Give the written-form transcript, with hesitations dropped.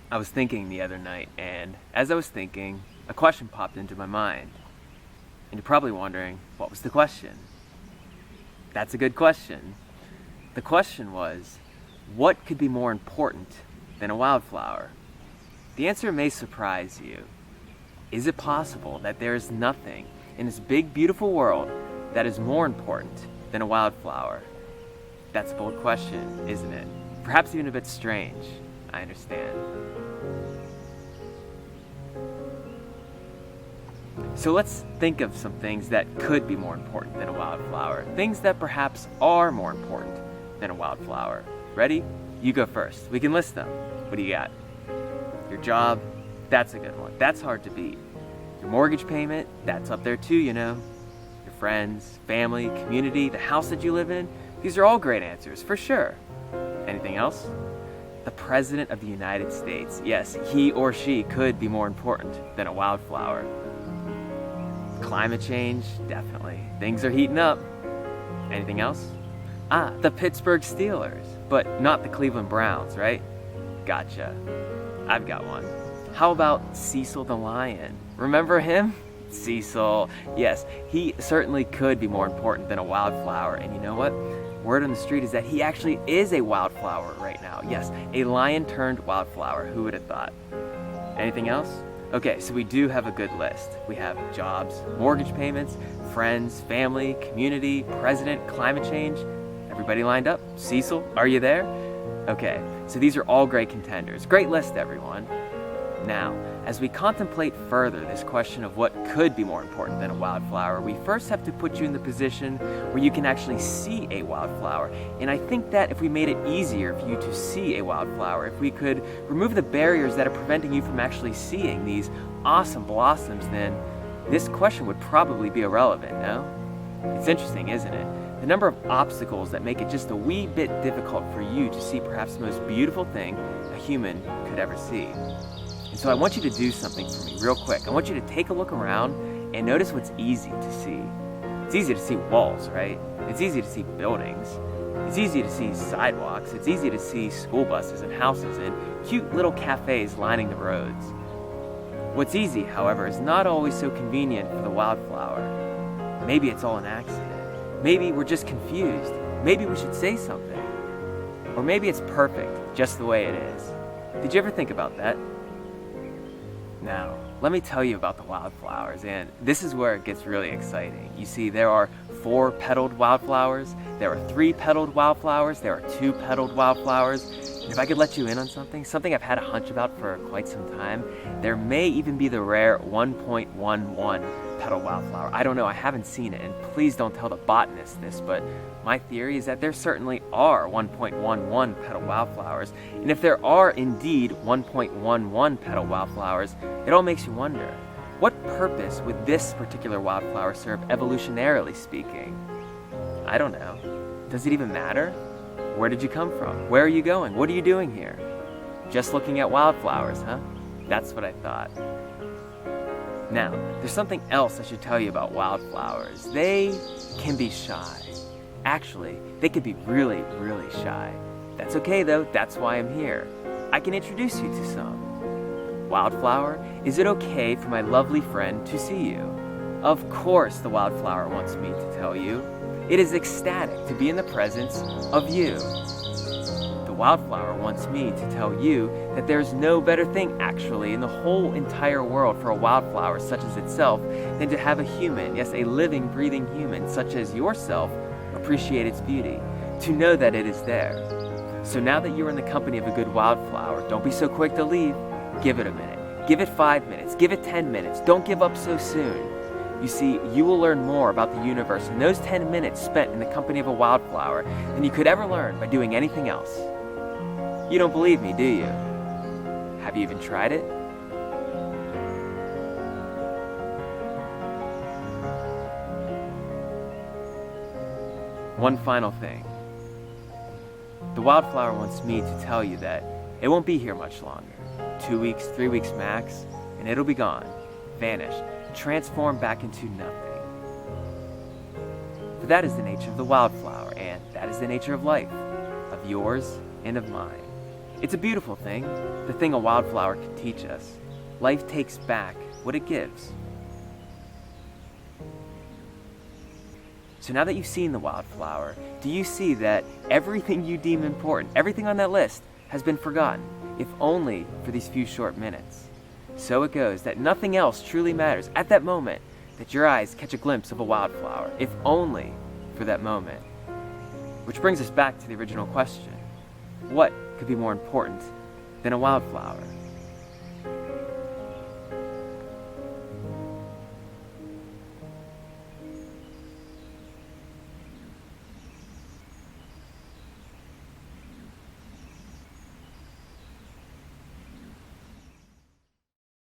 I was thinking the other night, and as I was thinking, a question popped into my mind. And you're probably wondering, what was the question? That's a good question. The question was, what could be more important than a wildflower? The answer may surprise you. Is it possible that there is nothing in this big, beautiful world that is more important than a wildflower? That's a bold question, isn't it? Perhaps even a bit strange. I understand. So let's think of some things that could be more important than a wildflower. Things that perhaps are more important than a wildflower. Ready? You go first. We can list them. What do you got? Your job? That's a good one. That's hard to beat. Your mortgage payment? That's up there too, you know. Your friends, family, community, the house that you live in? These are all great answers, for sure. Anything else? The President of the United States. Yes, he or she could be more important than a wildflower. Climate change? Definitely. Things are heating up. Anything else? The Pittsburgh Steelers. But not the Cleveland Browns, right? Gotcha. I've got one. How about Cecil the Lion? Remember him? Cecil. Yes, he certainly could be more important than a wildflower. And you know what? Word on the street is that he actually is a wildflower right now. Yes, a lion turned wildflower. Who would have thought? Anything else? Okay, so we do have a good list. We have jobs, mortgage payments, friends, family, community, president, climate change. Everybody lined up? Cecil, are you there? Okay, so these are all great contenders. Great list, everyone. Now, as we contemplate further this question of what could be more important than a wildflower, we first have to put you in the position where you can actually see a wildflower. And I think that if we made it easier for you to see a wildflower, if we could remove the barriers that are preventing you from actually seeing these awesome blossoms, then this question would probably be irrelevant, no? It's interesting, isn't it? The number of obstacles that make it just a wee bit difficult for you to see perhaps the most beautiful thing a human could ever see. And so I want you to do something for me real quick. I want you to take a look around and notice what's easy to see. It's easy to see walls, right? It's easy to see buildings. It's easy to see sidewalks. It's easy to see school buses and houses and cute little cafes lining the roads. What's easy, however, is not always so convenient for the wildflower. Maybe it's all an accident. Maybe we're just confused. Maybe we should say something. Or maybe it's perfect, just the way it is. Did you ever think about that? Now, let me tell you about the wildflowers, and this is where it gets really exciting. You see, there are 4-petaled wildflowers, there are 3-petaled wildflowers, there are 2-petaled wildflowers, and if I could let you in on something I've had a hunch about for quite some time, there may even be the rare 1.11 petal wildflower. I don't know, I haven't seen it, and please don't tell the botanist this, but my theory is that there certainly are 1.11 petal wildflowers, and if there are indeed 1.11 petal wildflowers, it all makes you wonder, what purpose would this particular wildflower serve evolutionarily speaking? I don't know. Does it even matter? Where did you come from? Where are you going? What are you doing here? Just looking at wildflowers, huh? That's what I thought. Now, there's something else I should tell you about wildflowers. They can be shy. Actually, they can be really, really shy. That's okay though, that's why I'm here. I can introduce you to some. Wildflower, is it okay for my lovely friend to see you? Of course the wildflower wants me to tell you. It is ecstatic to be in the presence of you. The wildflower wants me to tell you that there's no better thing actually in the whole entire world for a wildflower such as itself than to have a human, yes, a living, breathing human such as yourself, appreciate its beauty, to know that it is there. So now that you're in the company of a good wildflower, don't be so quick to leave. Give it a minute. Give it 5 minutes. Give it 10 minutes. Don't give up so soon. You see, you will learn more about the universe in those 10 minutes spent in the company of a wildflower than you could ever learn by doing anything else. You don't believe me, do you? Have you even tried it? One final thing. The wildflower wants me to tell you that it won't be here much longer. 2 weeks, 3 weeks max, and it'll be gone, vanished, transformed back into nothing. For that is the nature of the wildflower, and that is the nature of life, of yours and of mine. It's a beautiful thing, the thing a wildflower can teach us. Life takes back what it gives. So now that you've seen the wildflower, do you see that everything you deem important, everything on that list, has been forgotten, if only for these few short minutes? So it goes that nothing else truly matters at that moment, that your eyes catch a glimpse of a wildflower, if only for that moment. Which brings us back to the original question. What could be more important than a wildflower?